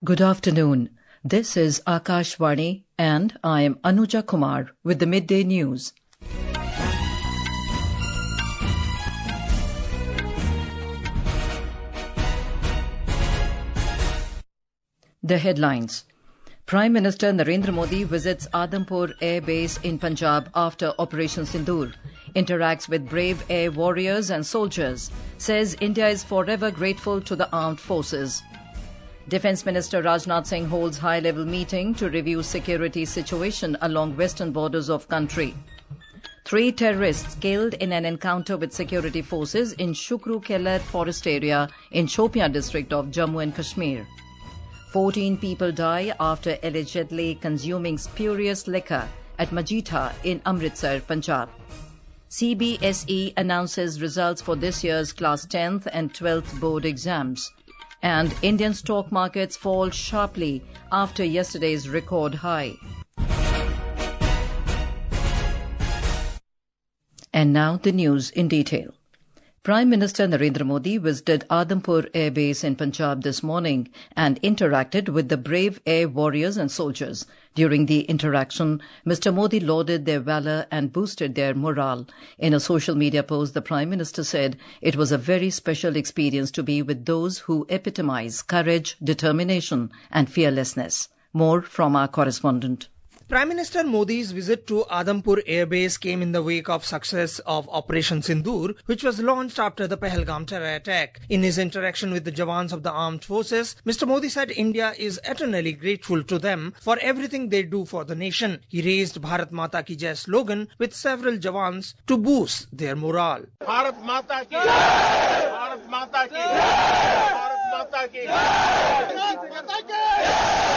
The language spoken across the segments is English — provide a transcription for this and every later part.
Good afternoon. This is Akashvani and I am Anuja Kumar with the midday news. The headlines. Prime Minister Narendra Modi visits Adampur Air Base in Punjab after Operation Sindoor, interacts with brave air warriors and soldiers, says India is forever grateful to the armed forces. Defence Minister Rajnath Singh holds high-level meeting to review security situation along western borders of country. 3 terrorists killed in an encounter with security forces in Shukroo Keller forest area in Shopian district of Jammu and Kashmir. 14 people die after allegedly consuming spurious liquor at Majitha in Amritsar, Punjab. CBSE announces results for this year's Class 10th and 12th Board exams. And Indian stock markets fall sharply after yesterday's record high. And now the news in detail. Prime Minister Narendra Modi visited Adampur Air Base in Punjab this morning and interacted with the brave air warriors and soldiers. During the interaction, Mr. Modi lauded their valour and boosted their morale. In a social media post, the Prime Minister said it was a very special experience to be with those who epitomise courage, determination and fearlessness. More from our correspondent. Prime Minister Modi's visit to Adampur Air Base came in the wake of success of Operation Sindoor, which was launched after the Pahalgam terror attack. In his interaction with the Jawans of the armed forces, Mr. Modi said India is eternally grateful to them for everything they do for the nation. He raised Bharat Mata Ki Jai slogan with several Jawans to boost their morale. Bharat Mata Ki Jai! Bharat Mata Ki Jai! Bharat Mata Ki Jai! Bharat Mata Ki Jai!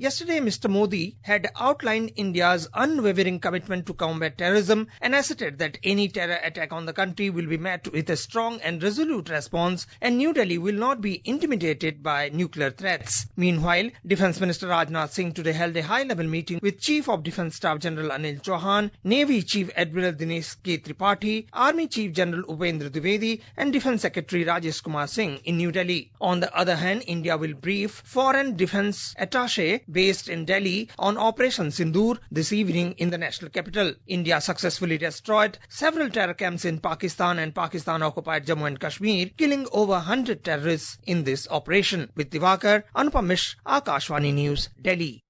Yesterday, Mr. Modi had outlined India's unwavering commitment to combat terrorism and asserted that any terror attack on the country will be met with a strong and resolute response and New Delhi will not be intimidated by nuclear threats. Meanwhile, Defence Minister Rajnath Singh today held a high-level meeting with Chief of Defence Staff General Anil Chauhan, Navy Chief Admiral Dinesh K. Tripathi, Army Chief General Upendra Dwivedi and Defence Secretary Rajesh Kumar Singh in New Delhi. On the other hand, India will brief Foreign Defence Attaché based in Delhi on Operation Sindoor this evening in the national capital. India successfully destroyed several terror camps in Pakistan and Pakistan-occupied Jammu and Kashmir, killing over 100 terrorists in this operation. With Divakar, Anupam Mishra, Akashvani News, Delhi.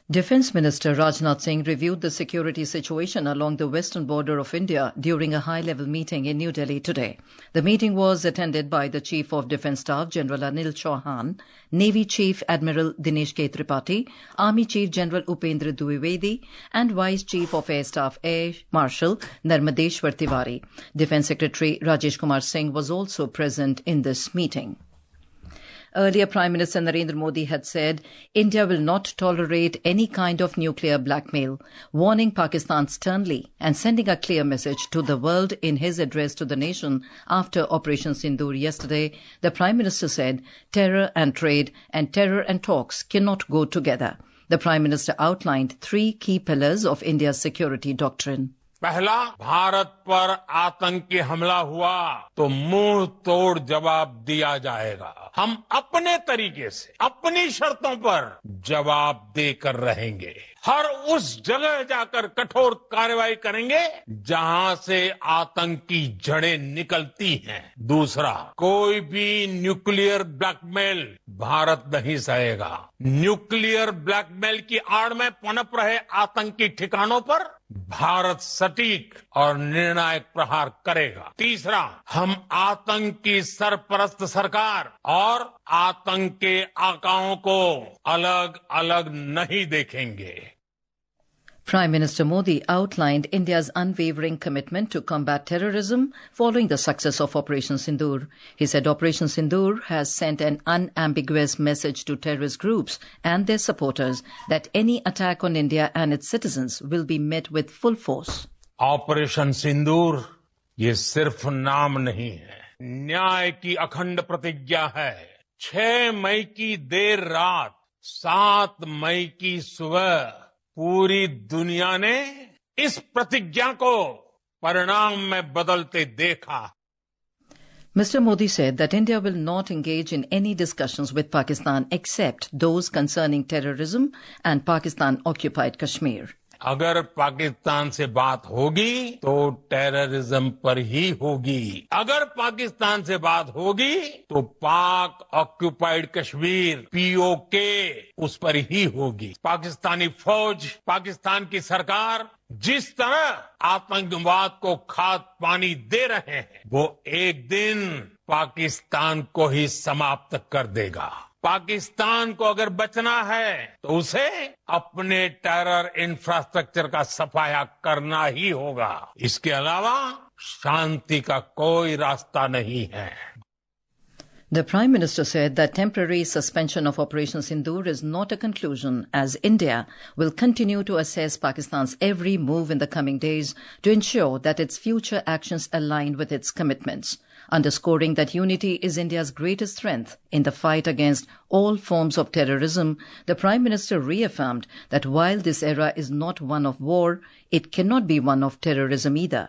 Defence Minister Rajnath Singh reviewed the security situation along the western border of India during a high-level meeting in New Delhi today. The meeting was attended by the Chief of Defence Staff General Anil Chauhan, Navy Chief Admiral Dinesh K. Tripathi, Army Chief General Upendra Dwivedi and Vice Chief of Air Staff Air Marshal Narmadeshwar Tiwari. Defence Secretary Rajesh Kumar Singh was also present in this meeting. Earlier, Prime Minister Narendra Modi had said India will not tolerate any kind of nuclear blackmail, warning Pakistan sternly and sending a clear message to the world in his address to the nation after Operation Sindoor yesterday. The Prime Minister said terror and trade and terror and talks cannot go together. The Prime Minister outlined 3 key pillars of India's security doctrine. पहला, भारत पर आतंकी हमला हुआ तो मुंह तोड़ जवाब दिया जाएगा. हम अपने तरीके से अपनी शर्तों पर जवाब देकर रहेंगे. हर उस जगह जाकर कठोर कार्रवाई करेंगे जहां से आतंकी जड़ें निकलती हैं. दूसरा, कोई भी न्यूक्लियर ब्लैकमेल भारत नहीं सहेगा. न्यूक्लियर ब्लैकमेल की आड़ में पनप रहे आतंकी ठिकानों पर भारत सटीक और निर्णायक प्रहार करेगा. तीसरा, हम आतंक की सरपरस्त सरकार और आतंक के आकाओं को अलग अलग नहीं देखेंगे. Prime Minister Modi outlined India's unwavering commitment to combat terrorism following the success of Operation Sindoor. He said Operation Sindoor has sent an unambiguous message to terrorist groups and their supporters that any attack on India and its citizens will be met with full force. Operation Sindoor ये सिर्फ नाम नहीं है, न्याय की अखंड प्रतिज्ञा है. 6 मई की देर रात, 7 मई की सुबह पूरी दुनिया ने इस प्रतिज्ञा को परिणाम में बदलते देखा. Mr. Modi said that India will not engage in any discussions with Pakistan except those concerning terrorism and Pakistan-occupied Kashmir. अगर पाकिस्तान से बात होगी तो टेररिज्म पर ही होगी। अगर पाकिस्तान से बात होगी तो पाक ऑक्यूपाइड कश्मीर पीओके उस पर ही होगी। पाकिस्तानी फौज, पाकिस्तान की सरकार जिस तरह आतंकवाद को खाद पानी दे रहे हैं वो एक दिन पाकिस्तान को ही समाप्त कर देगा। पाकिस्तान को अगर बचना है तो उसे अपने टेरर इंफ्रास्ट्रक्चर का सफाया करना ही होगा। इसके अलावा शांति का कोई रास्ता नहीं है। The Prime Minister said that temporary suspension of Operation Sindoor is not a conclusion, as India will continue to assess Pakistan's every move in the coming days to ensure that its future actions align with its commitments, underscoring that unity is India's greatest strength in the fight against all forms of terrorism. The Prime Minister reaffirmed that while this era is not one of war, it cannot be one of terrorism either.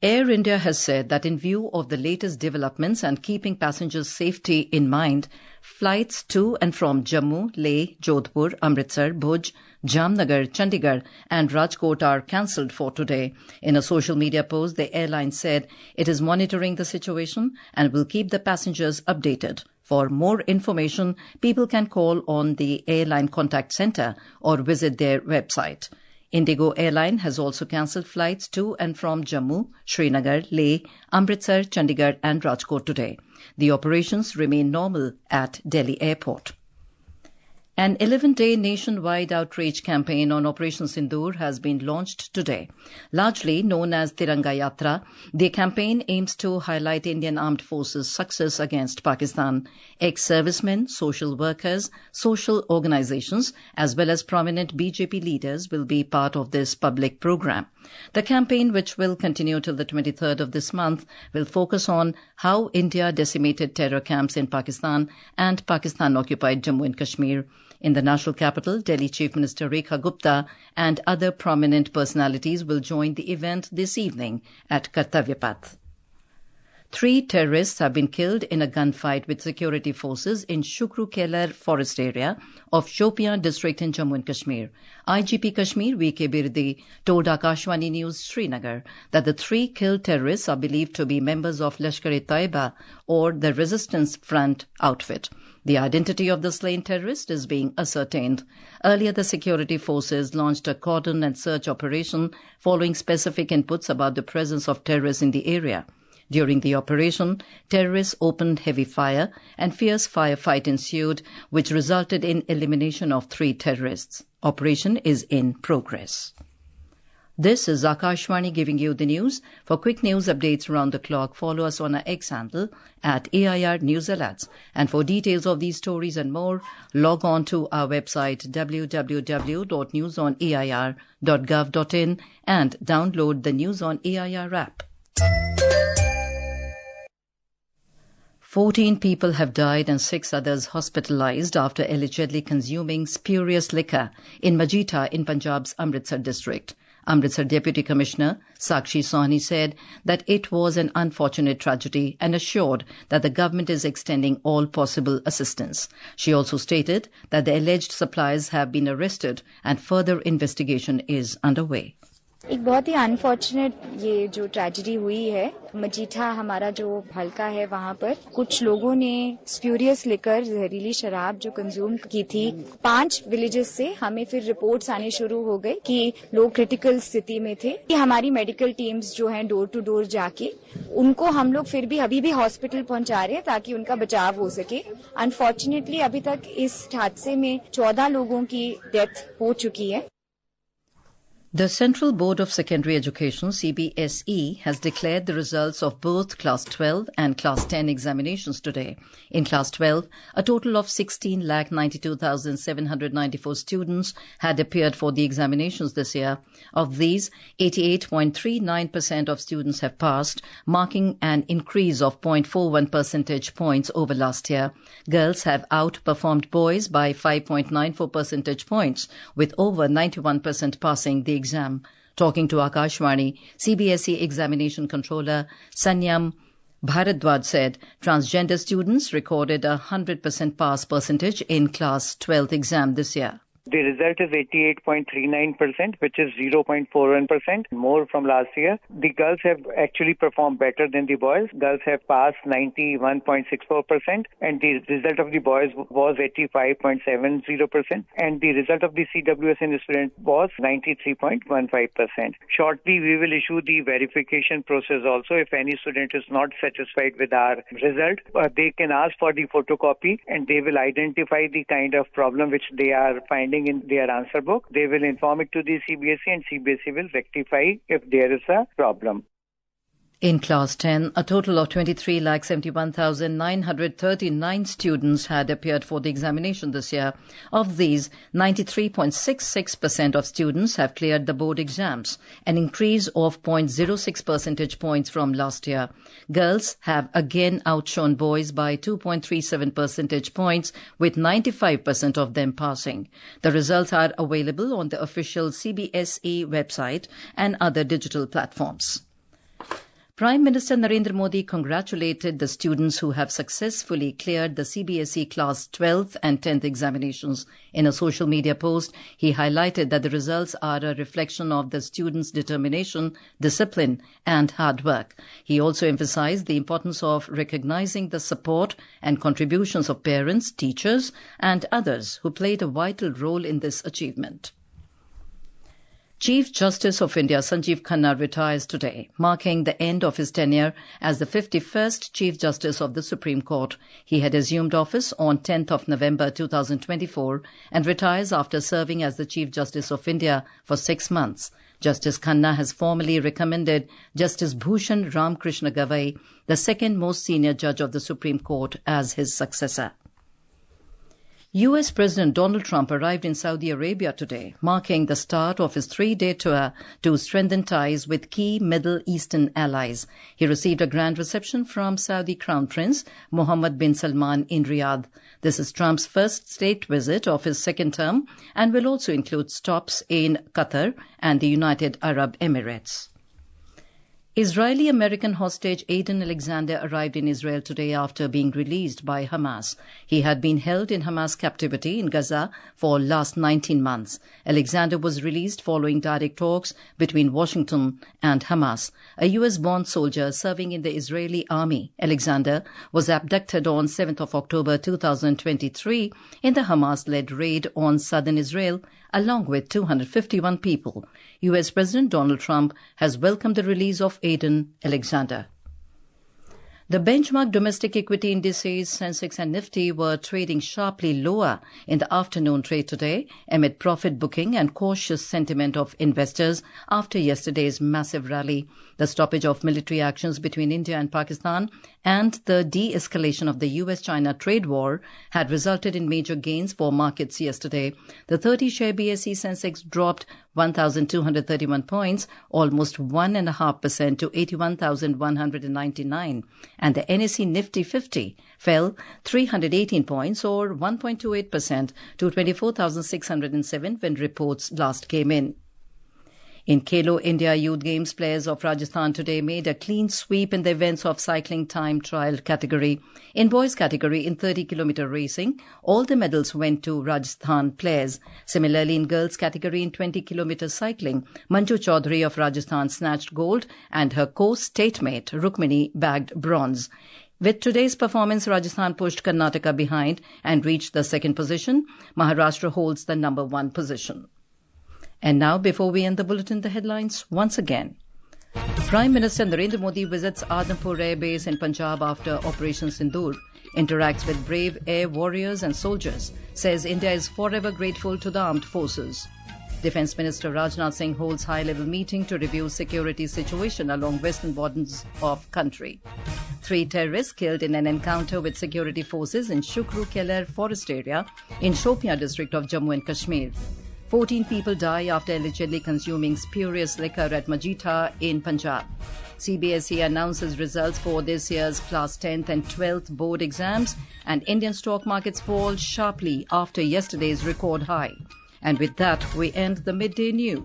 Air India has said that in view of the latest developments and keeping passengers' safety in mind, flights to and from Jammu, Leh, Jodhpur, Amritsar, Bhuj, Jamnagar, Chandigarh and Rajkot are cancelled for today. In a social media post, the airline said it is monitoring the situation and will keep the passengers updated. For more information, people can call on the airline contact centre or visit their website. Indigo Airline has also cancelled flights to and from Jammu, Srinagar, Leh, Amritsar, Chandigarh and Rajkot today. The operations remain normal at Delhi Airport. An 11-day nationwide outreach campaign on Operation Sindoor has been launched today. Largely known as Tiranga Yatra, the campaign aims to highlight Indian Armed Forces' success against Pakistan. Ex-servicemen, social workers, social organizations, as well as prominent BJP leaders will be part of this public program. The campaign, which will continue till the 23rd of this month, will focus on how India decimated terror camps in Pakistan and Pakistan-occupied Jammu and Kashmir. In the national capital, Delhi Chief Minister Rekha Gupta and other prominent personalities will join the event this evening at Kartavya Path. 3 terrorists have been killed in a gunfight with security forces in Shukroo Keller forest area of Shopian district in Jammu and Kashmir. IGP Kashmir V.K. Birdi told Akashwani News Srinagar that the 3 killed terrorists are believed to be members of Lashkar-e-Taiba or the Resistance Front outfit. The identity of the slain terrorist is being ascertained. Earlier, the security forces launched a cordon and search operation following specific inputs about the presence of terrorists in the area. During the operation, terrorists opened heavy fire and fierce firefight ensued, which resulted in elimination of 3 terrorists. Operation is in progress. This is Akashwani giving you the news. For quick news updates around the clock, follow us on our X handle at AIR News Alerts. And for details of these stories and more, log on to our website www.newsonair.gov.in and download the News on AIR app. 14 people have died and 6 others hospitalized after allegedly consuming spurious liquor in Majitha in Punjab's Amritsar district. Amritsar Deputy Commissioner Sakshi Sahni said that it was an unfortunate tragedy and assured that the government is extending all possible assistance. She also stated that the alleged suppliers have been arrested and further investigation is underway. एक बहुत ही unfortunate ये जो tragedy हुई है, मजीठा हमारा जो हल्का है वहाँ पर कुछ लोगों ने स्प्यूरियस लिकर जहरीली शराब जो कंज्यूम की थी 5 विलेजेस से हमें फिर रिपोर्ट्स आने शुरू हो गए कि लोग क्रिटिकल स्थिति में थे। हमारी मेडिकल टीम्स जो हैं डोर टू डोर जाके उनको हम लोग फिर भी अभी भी हॉस्पिटल पहुंचा रहे हैं ताकि उनका बचाव हो सके। अनफॉर्चुनेटली अभी तक इस हादसे में 14 लोगों की डेथ हो चुकी है। The Central Board of Secondary Education, CBSE, has declared the results of both Class 12 and Class 10 examinations today. In Class 12, a total of 16,92,794 students had appeared for the examinations this year. Of these, 88.39% of students have passed, marking an increase of 0.41 percentage points over last year. Girls have outperformed boys by 5.94 percentage points, with over 91% passing the exam. Talking to Akashwani, CBSE Examination Controller Sanyam Bharadwaj said transgender students recorded a 100% pass percentage in Class 12th exam this year. The result is 88.39%, which is 0.41% more from last year. The girls have actually performed better than the boys. Girls have passed 91.64%, and the result of the boys was 85.70%, and the result of the CWSN student was 93.15%. Shortly, we will issue the verification process also. If any student is not satisfied with our result, they can ask for the photocopy, and they will identify the kind of problem which they are finding in their answer book. They will inform it to the CBSE, and CBSE will rectify if there is a problem. In Class 10, a total of 23,71,939 students had appeared for the examination this year. Of these, 93.66% of students have cleared the board exams, an increase of 0.06 percentage points from last year. Girls have again outshone boys by 2.37 percentage points, with 95% of them passing. The results are available on the official CBSE website and other digital platforms. Prime Minister Narendra Modi congratulated the students who have successfully cleared the CBSE Class 12th and 10th examinations. In a social media post, he highlighted that the results are a reflection of the students' determination, discipline, and hard work. He also emphasized the importance of recognizing the support and contributions of parents, teachers, and others who played a vital role in this achievement. Chief Justice of India Sanjeev Khanna retires today, marking the end of his tenure as the 51st Chief Justice of the Supreme Court. He had assumed office on 10th of November 2024 and retires after serving as the Chief Justice of India for 6 months. Justice Khanna has formally recommended Justice Bhushan Ramkrishna Gavai, the second most senior judge of the Supreme Court, as his successor. U.S. President Donald Trump arrived in Saudi Arabia today, marking the start of his 3-day tour to strengthen ties with key Middle Eastern allies. He received a grand reception from Saudi Crown Prince Mohammed bin Salman in Riyadh. This is Trump's first state visit of his second term and will also include stops in Qatar and the United Arab Emirates. Israeli-American hostage Aiden Alexander arrived in Israel today after being released by Hamas. He had been held in Hamas captivity in Gaza for last 19 months. Alexander was released following direct talks between Washington and Hamas. A U.S.-born soldier serving in the Israeli army, Alexander, was abducted on 7th of October 2023 in the Hamas-led raid on southern Israel, along with 251 people. U.S. President Donald Trump has welcomed the release of Aiden Alexander. The benchmark domestic equity indices Sensex and Nifty were trading sharply lower in the afternoon trade today amid profit booking and cautious sentiment of investors after yesterday's massive rally. The stoppage of military actions between India and Pakistan and the de-escalation of the US-China trade war had resulted in major gains for markets yesterday. The 30-share BSE Sensex dropped 1,231 points, almost 1.5% to 81,199. And the NSE Nifty 50 fell 318 points or 1.28% to 24,607 when reports last came in. In Khelo India Youth Games, players of Rajasthan today made a clean sweep in the events of cycling time trial category. In boys category in 30-kilometer racing, all the medals went to Rajasthan players. Similarly, in girls category in 20-kilometer cycling, Manju Chaudhary of Rajasthan snatched gold and her co-state mate Rukmini bagged bronze. With today's performance, Rajasthan pushed Karnataka behind and reached the second position. Maharashtra holds the number 1 position. And now, before we end the bulletin, the headlines once again. Prime Minister Narendra Modi visits Adampur Air Base in Punjab after Operation Sindoor, interacts with brave air warriors and soldiers, says India is forever grateful to the armed forces. Defence Minister Rajnath Singh holds high-level meeting to review security situation along western borders of country. 3 terrorists killed in an encounter with security forces in Shukroo Keller forest area in Shopian district of Jammu and Kashmir. 14 people die after allegedly consuming spurious liquor at Majitha in Punjab. CBSE announces results for this year's Class 10th and 12th Board exams, and Indian stock markets fall sharply after yesterday's record high. And with that, we end the midday news.